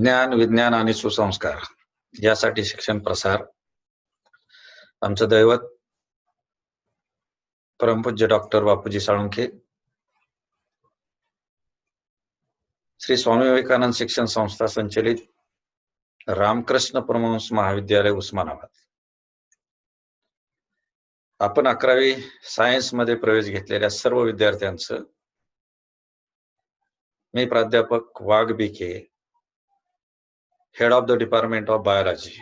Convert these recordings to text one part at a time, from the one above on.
ज्ञान, विज्ञान आणि सुसंस्कार यासाठी शिक्षण प्रसार. आमचं दैवत परमपूज्य डॉक्टर बापूजी साळुंखे, श्री स्वामी विवेकानंद शिक्षण संस्था संचलित रामकृष्ण परमहंस महाविद्यालय उस्मानाबाद. आपण 11वी सायन्स मध्ये प्रवेश घेतलेल्या सर्व विद्यार्थ्यांचं मी प्राध्यापक Wagh B K, head of the department of biology,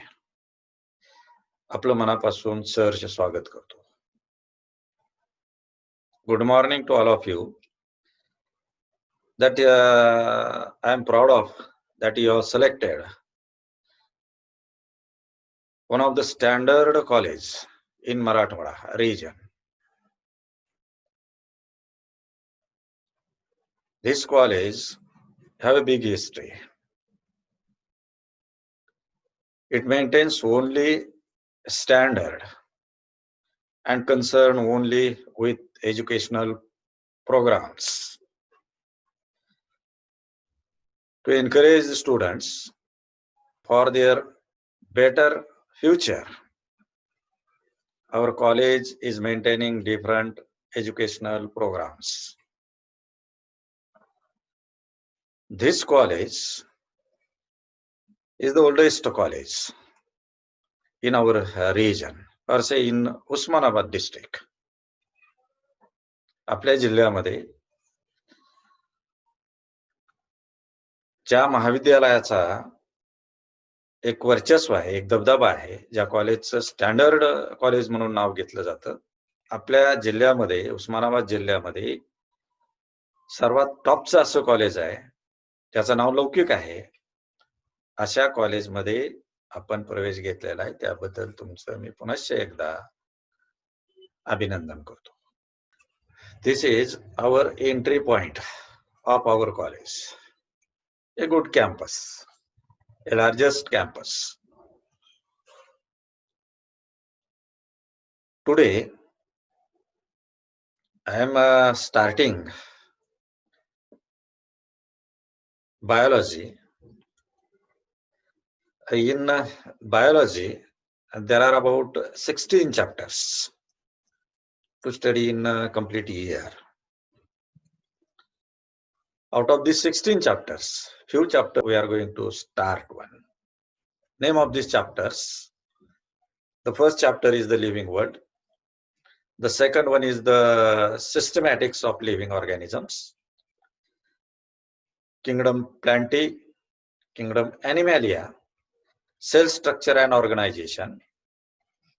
आपलं मनापासून सहर्ष स्वागत करतो. Good morning to all of you. That I am proud of that you have selected one of the standard college in Marathwada region. This college have a big history. It maintains only standard and concern only with educational programs to encourage the students for their better future. Our college is maintaining different educational programs. This college is the oldest college in our region, or say in Usmanabad district. आपल्या जिल्ह्यामध्ये ज्या महाविद्यालयाचा एक वर्चस्व आहे, एक दबदबा आहे, ज्या कॉलेजचं स्टँडर्ड कॉलेज म्हणून नाव घेतलं जातं, आपल्या जिल्ह्यामध्ये उस्मानाबाद जिल्ह्यामध्ये सर्वात टॉपचं असं कॉलेज आहे, त्याचं नाव लौकिक आहे. अशा कॉलेजमध्ये आपण प्रवेश घेतलेला आहे, त्याबद्दल तुमचं मी पुनश्च एकदा अभिनंदन करतो. This is our entry point of our college. A good campus, a largest campus. Today, I am starting biology. In biology, there are about 16 chapters to study in a complete year. Out of these 16 chapters, few chapters we are going to start one. Name of these chapters: the first chapter is the living world. The second one is the systematics of living organisms. Kingdom Plantae, Kingdom Animalia, cell structure and organization,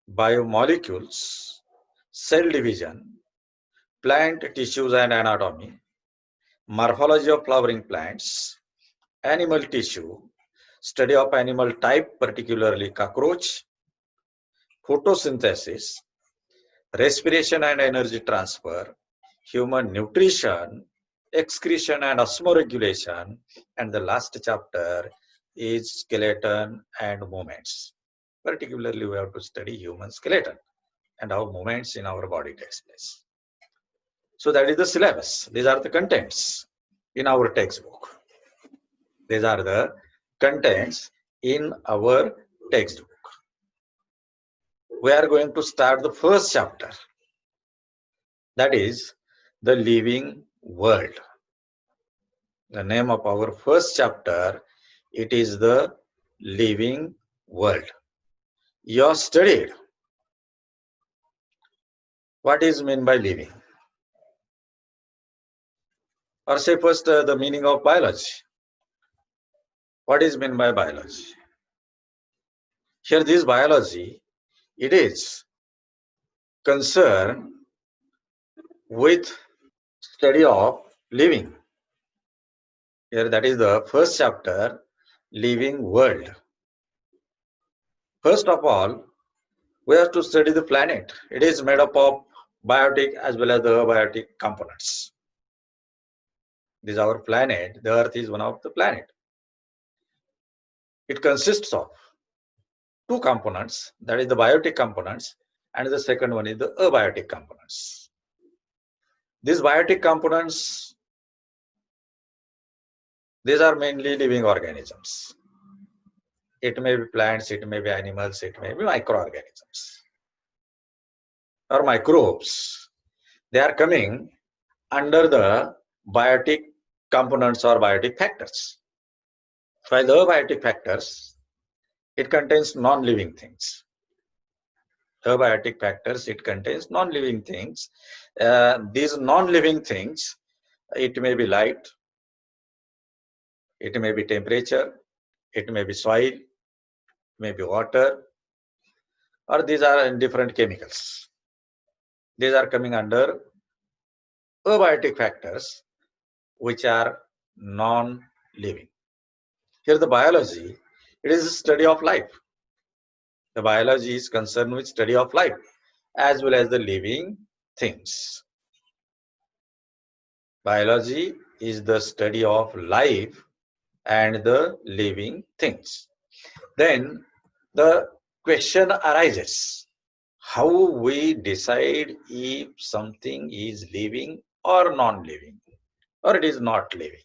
biomolecules, cell division, plant tissues and anatomy, morphology of flowering plants, animal tissue, study of animal type, particularly cockroach, photosynthesis, respiration and energy transfer, human nutrition, excretion and osmoregulation, and the last chapter is skeleton and movements. Particularly, we have to study human skeleton and how movements in our body takes place. So that is the syllabus. These are the contents in our textbook. These are the contents in our textbook. We are going to start the first chapter. That is the living world. The name of our first chapter, it is the living world. You have studied what is meant by living. Or say first the meaning of biology. What is meant by biology? Here this biology, it is concerned with study of living. Here that is the first chapter, living world. First of all, we have to study the planet. It is made up of biotic as well as the abiotic components. This is our planet. The Earth is one of the planet. It consists of two components, that is the biotic components, and the second one is the abiotic components. These biotic components, these are mainly living organisms. It may be plants, it may be animals, it may be microorganisms or microbes. They are coming under the biotic components or biotic factors. While the abiotic factors, it contains non-living things. Abiotic factors, it contains non-living things. These non-living things, it may be light, it may be temperature, it may be soil, may be water, or these are different chemicals. These are coming under abiotic factors, which are non-living. Here the biology, it is a study of life. The biology is concerned with study of life as well as the living things. Biology is the study of life and the living things. Then the question arises, how we decide if something is living or non-living, or it is not living?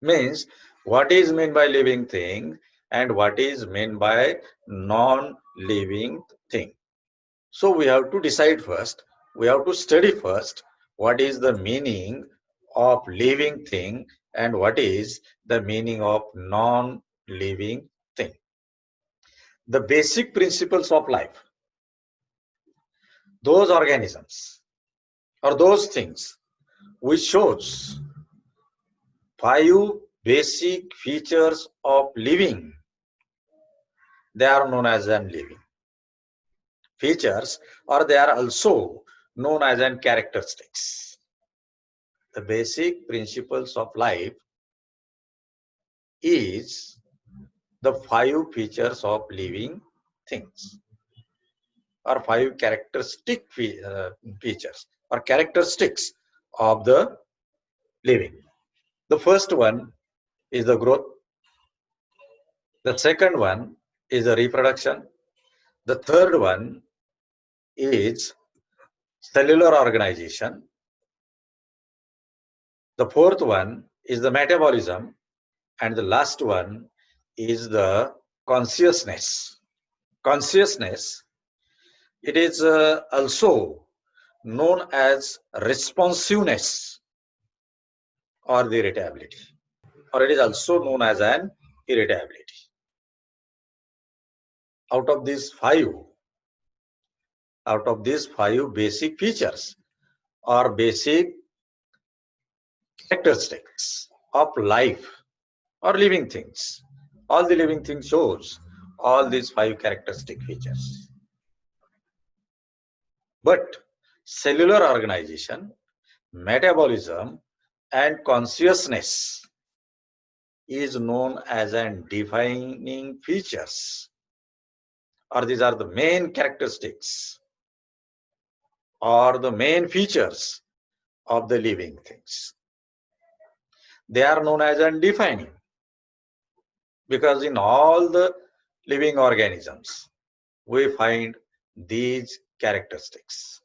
Means, what is meant by living thing and what is meant by non-living thing? So we have to decide first, we have to study first what is the meaning of living thing and what is the meaning of non-living thing. The basic principles of life, those organisms or those things which shows 5 basic features of living, they are known as living features, or they are also known as characteristics. The basic principles of life is the 5 features of living things, or 5 characteristic features or characteristics of the living. The first one is the growth. The second one is the reproduction. The third one is cellular organization. The fourth one is the metabolism. And the last one is the consciousness. Consciousness, it is also known as responsiveness or the irritability, or it is also known as an irritability. Out of these five basic features or basic characteristics of life or living things, all the living things shows all these 5 characteristic features. But cellular organization, metabolism, and consciousness is known as defining features, or these are the main characteristics or the main features of the living things. They are known as defining because in all the living organisms we find these characteristics.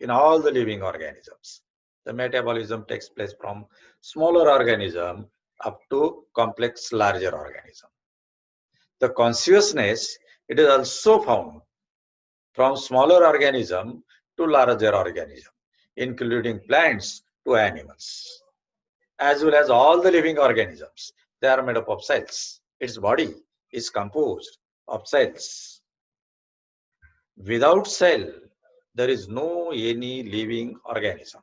In all the living organisms, the metabolism takes place from smaller organism up to complex larger organism. The consciousness, it is also found from smaller organism to larger organism, including plants to animals, as well as all the living organisms. They are made up of cells. Its body is composed of cells. Without cell, there is no any living organism.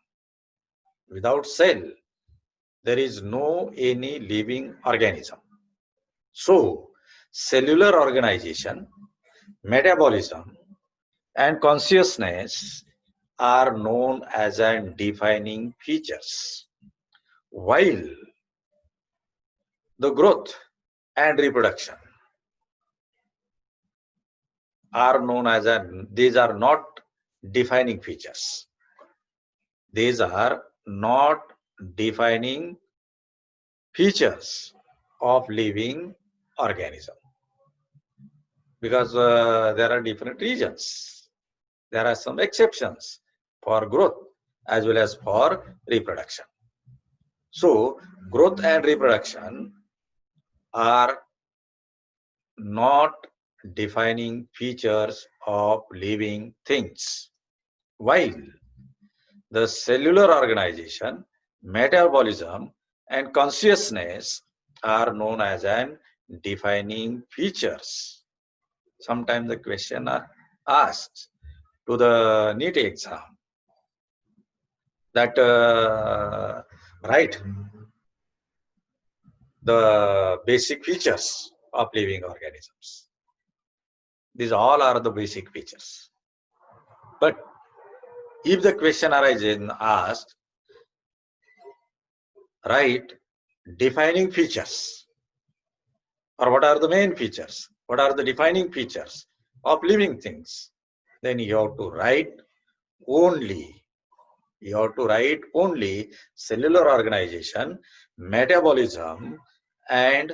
Without cell, there is no any living organism. So, cellular organization, metabolism, and consciousness are known as defining features, while the growth and reproduction are known as these are not defining features. These are not defining features of living organism, because there are different regions. There are some exceptions for growth as well as for reproduction. So growth and reproduction are not defining features of living things, while the cellular organization, metabolism, and consciousness are known as an defining features. Sometimes the question are asked to the NEET exam that write the basic features of living organisms. These all are the basic features. But if the question arises and asked, write defining features, or what are the main features? What are the defining features of living things? Then you have to write only, cellular organization, metabolism, and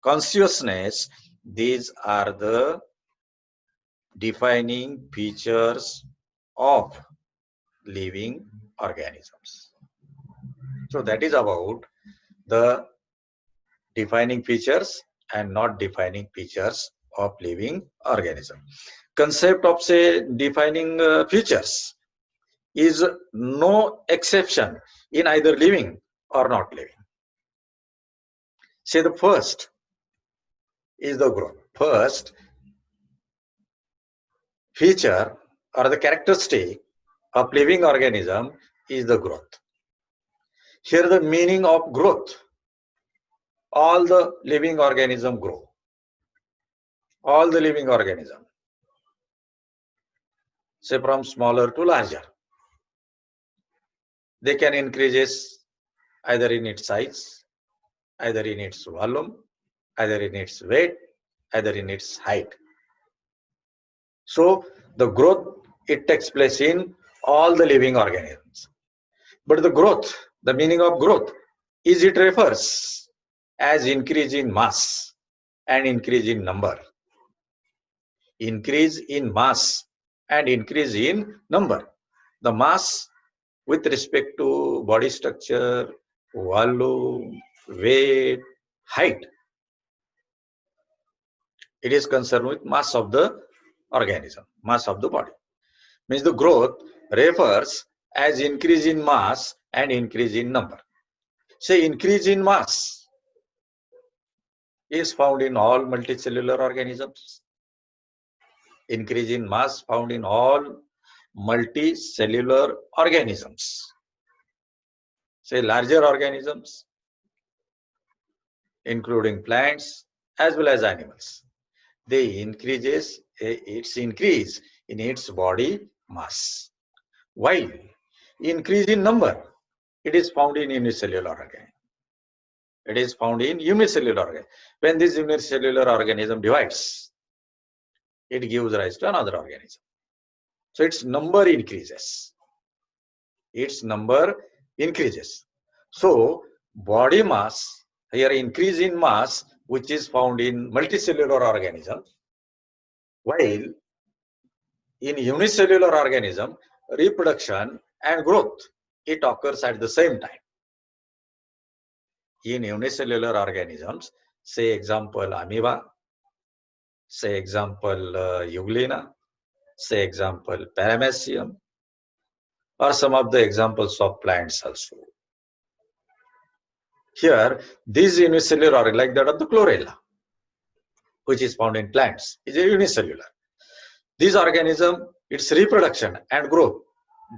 consciousness. These are the defining features of living organisms. So that is about the defining features and not defining features of living organism. Concept of say defining features is no exception in either living or not living. Say the first is the growth. First feature or the characteristic of living organism is the growth. Here the meaning of growth. All the living organism grow. All the living organism. Say from smaller to larger. They can increase either in its size, either in its volume, either in its weight, either in its height. So the growth, it takes place in all the living organisms. But the growth, the meaning of growth is it refers as increase in mass and increase in number. Increase in mass and increase in number. The mass with respect to body structure, volume, weight, height. It is concerned with mass of the organism, mass of the body. Means the growth refers as increase in mass and increase in number. Say increase in mass is found in all multicellular organisms. Increase in mass found in all multicellular organisms. Say larger organisms, including plants as well as animals. They increase its increase in its body mass. While increase in number, it is found in unicellular organism. It is found in unicellular organism. When this unicellular organism divides, it gives rise to another organism. So its number increases. Its number increases. So body mass, here increase in mass, which is found in multicellular organisms, while in unicellular organism, reproduction and growth, it occurs at the same time. In unicellular organisms, say example amoeba, say example euglena, say example paramecium, or some of the examples of plants also. Here, these unicellular, like that of the chlorella, which is found in plants, is a unicellular. This organism, its reproduction and growth,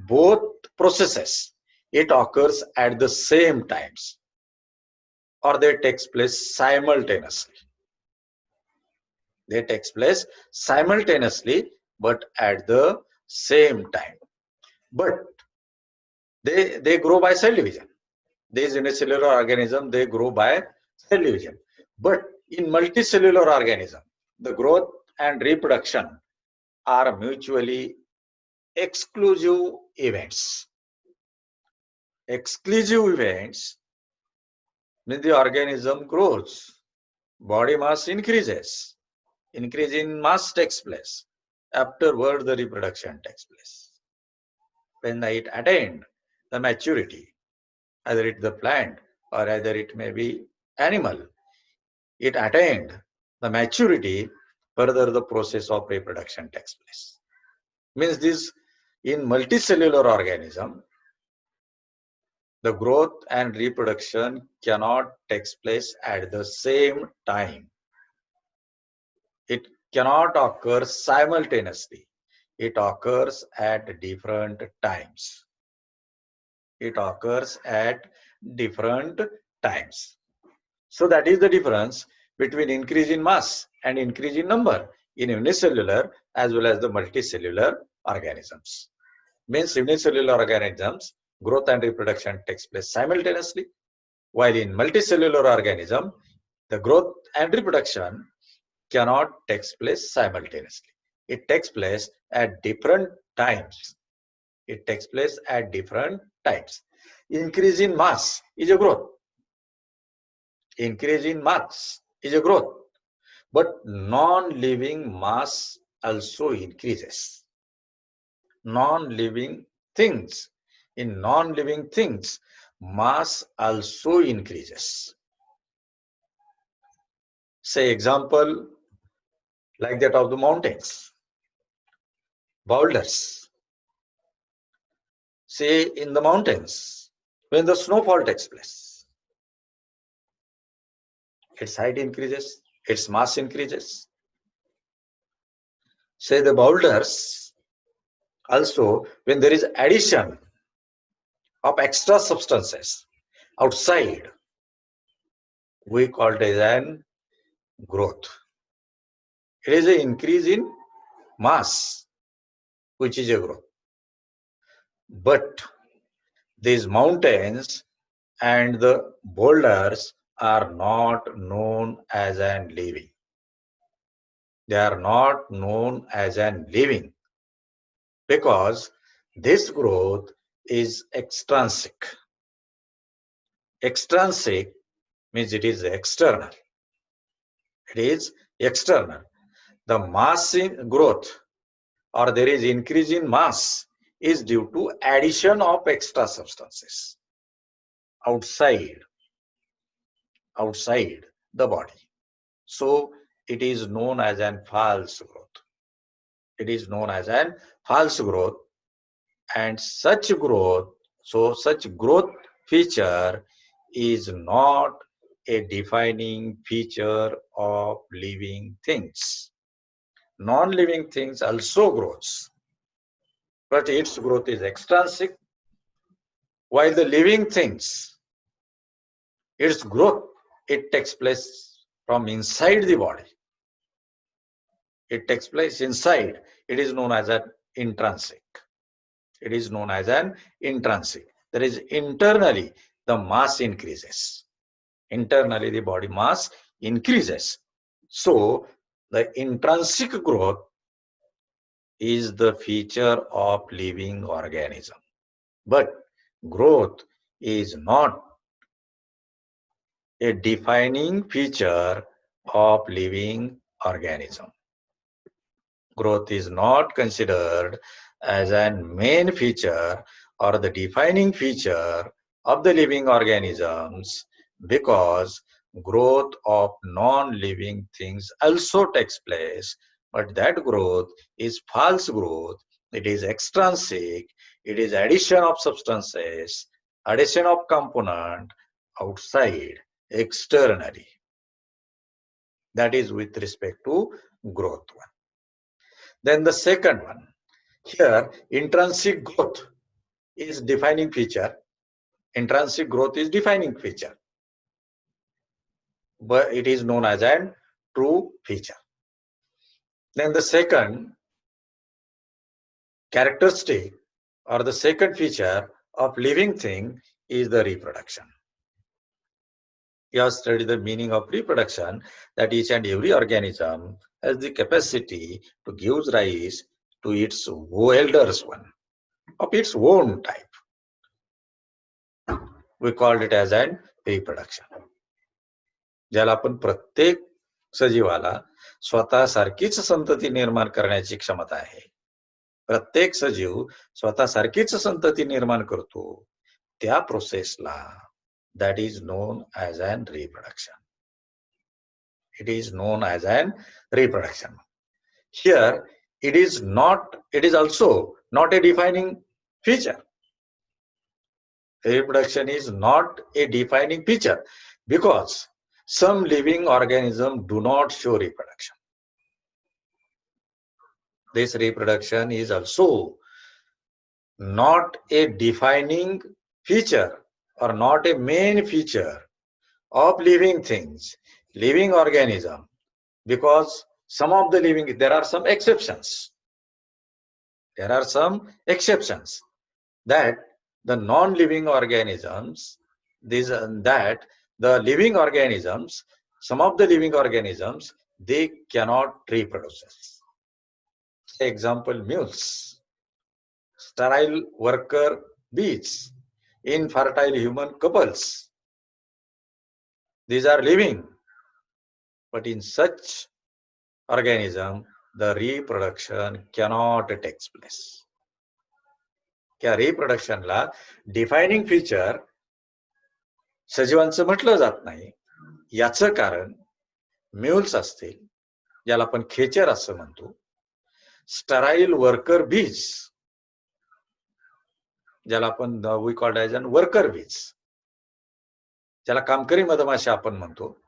both processes, it occurs at the same times, or they takes place simultaneously. They takes place simultaneously, but at the same time. But they grow by cell division. These unicellular organisms, they grow by cell division. But in multicellular organism, the growth and reproduction are mutually exclusive events. Exclusive events means the organism grows, body mass increases, increase in mass takes place. Afterward, the reproduction takes place. When it attained the maturity, either it's the plant or either it may be animal, it attained the maturity, further the process of reproduction takes place. Means this, in multicellular organism, the growth and reproduction cannot take place at the same time. It cannot occur simultaneously. It occurs at different times. It occurs at different times. So that is the difference between increase in mass and increase in number in unicellular as well as the multicellular organisms. Means unicellular organisms, growth and reproduction takes place simultaneously, while in multicellular organism, the growth and reproduction cannot take place simultaneously. It takes place at different times. It takes place at different times. Increase in mass is a growth. Increase in mass is a growth. But non-living mass also increases. Non-living things. In non-living things, mass also increases. Say example like that of the mountains, boulders. Say in the mountains, when the snowfall takes place, its height increases, its mass increases. Say the boulders, also when there is addition of extra substances outside, we call it as an growth. It is an increase in mass, which is a growth. But these mountains and the boulders are not known as an living. They are not known as an living because this growth is extrinsic. Extrinsic means it is external. It is external. The mass in growth or there is increase in mass is due to addition of extra substances outside the body. So it is known as an false growth. It is known as an false growth, and such growth feature is not a defining feature of living things. Non-living things also grows, but its growth is extrinsic, while the living things, its growth, it takes place from inside the body. It takes place inside. It is known as an intrinsic. It is known as an intrinsic. That is, internally the mass increases. Internally the body mass increases. So the intrinsic growth is the feature of living organism. But growth is not a defining feature of living organism. Growth is not considered as a main feature or the defining feature of the living organisms because growth of non-living things also takes place, but that growth is false growth. It is extrinsic. It is addition of substances, addition of component outside, externally. That is with respect to growth one. Then the second one, here intrinsic growth is defining feature. Intrinsic growth is defining feature, but it is known as a true feature. Then the second characteristic or the second feature of living thing is the reproduction. You have studied the meaning of reproduction, that each and every organism has the capacity to give rise to its elders one of its own type. We called it as an reproduction. ज्याला आपण प्रत्येक सजीवाला स्वतः सारखीच संतती निर्माण करण्याची क्षमता आहे. प्रत्येक सजीव स्वतः सारखीच संतती निर्माण करतो. त्या प्रोसेसला that is known as an reproduction. It is known as an reproduction. Here, it is also not a defining feature. Reproduction is not a defining feature because some living organisms do not show reproduction. This reproduction is also not a defining feature or not a main feature of living things, living organism, because some of the living, there are some exceptions. There are some exceptions that the non-living organisms, that the living organisms, some of the living organisms, they cannot reproduce. Example, mules, sterile worker bees, infertile human couples. These are living, but in such organism, the reproduction cannot take place. त्या रिप्रोडक्शनला defining feature सजीवांचं म्हटलं जात नाही. याचं कारण mules असतील, ज्याला आपण खेचर असं म्हणतो, स्टराईल वर्कर बीज, ज्याला आपण we called as an worker bees, ज्याला कामकरी मधमाशा आपण म्हणतो.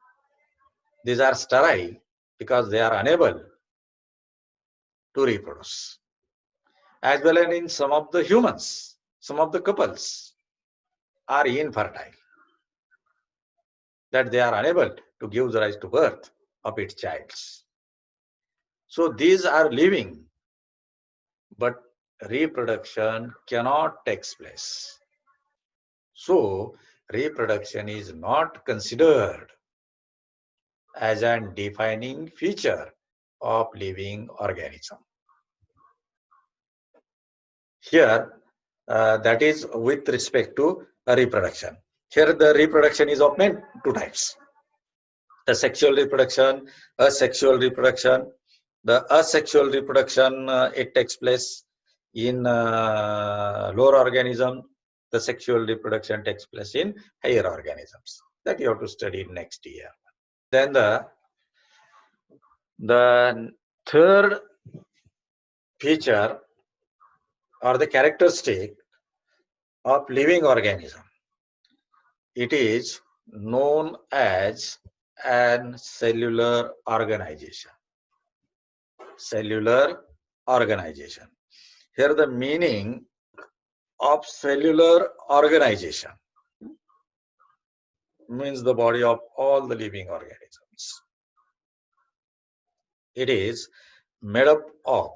These are sterile because they are unable to reproduce. As well as in some of the humans, some of the couples are infertile, that they are unable to give rise to birth of its child. So these are living, but reproduction cannot take place. So reproduction is not considered as a defining feature of living organism. Here, that is with respect to reproduction. Here the reproduction is of two types. The sexual reproduction, asexual reproduction. The asexual reproduction, it takes place in lower organism. The sexual reproduction takes place in higher organisms. That you have to study next year. Then the third feature or the characteristic of living organism, it is known as an cellular organization. Cellular organization. Here the meaning of cellular organization means the body of all the living organisms. It is made up of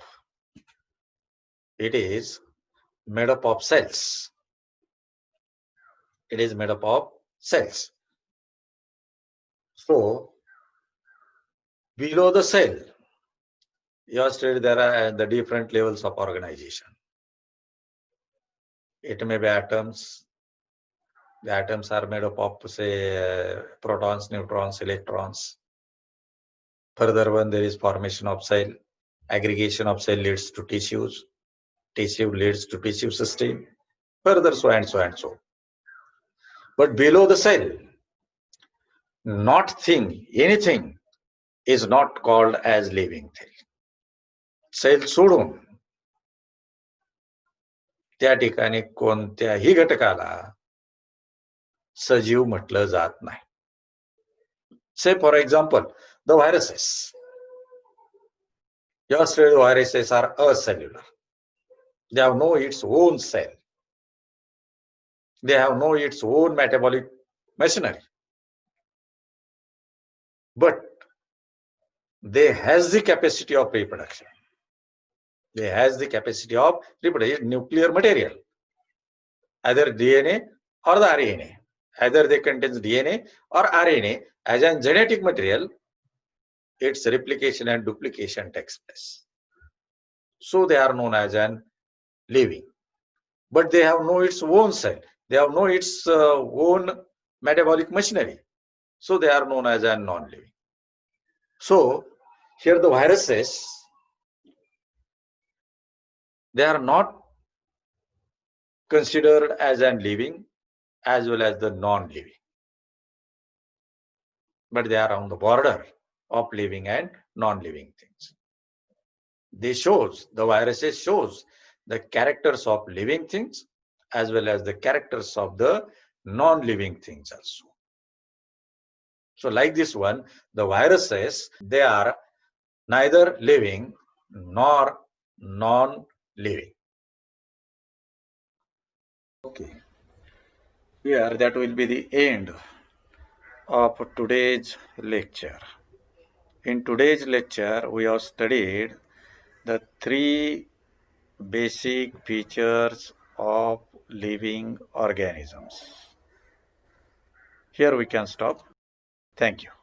cells. It is made up of cells. So below the cell, you have studied there are the different levels of organization. It may be atoms. The atoms are made up of, say, protons, neutrons, electrons. Further one, there is formation of cell. Aggregation of cell leads to tissues. Tissue leads to tissue system. Further, so and so and so. But below the cell, anything is not called as living thing. Cell सोडून त्या ठिकाणी कोणत्याही घटकाला सजीव म्हटलं जात नाही. Say for example, the viruses. Your viruses are acellular. They have no its own cell. They have no its own metabolic machinery. But they has the capacity of reproduction. They has the capacity of reproduction, nuclear material, either DNA or the RNA. Either they contains DNA or RNA as a genetic material. Its replication and duplication takes place. So they are known as an living. But they have no its own cell. They have no its own metabolic machinery. So they are known as a non-living. So here the viruses, they are not considered as an living as well as the non-living. But they are on the border of living and non-living things. The viruses shows the characters of living things as well as the characters of the non-living things also. So like this one, the viruses, they are neither living nor non-living. Okay. Here that will be the end of today's lecture. In today's lecture, we have studied the three basic features of living organisms. Here we can stop. Thank you.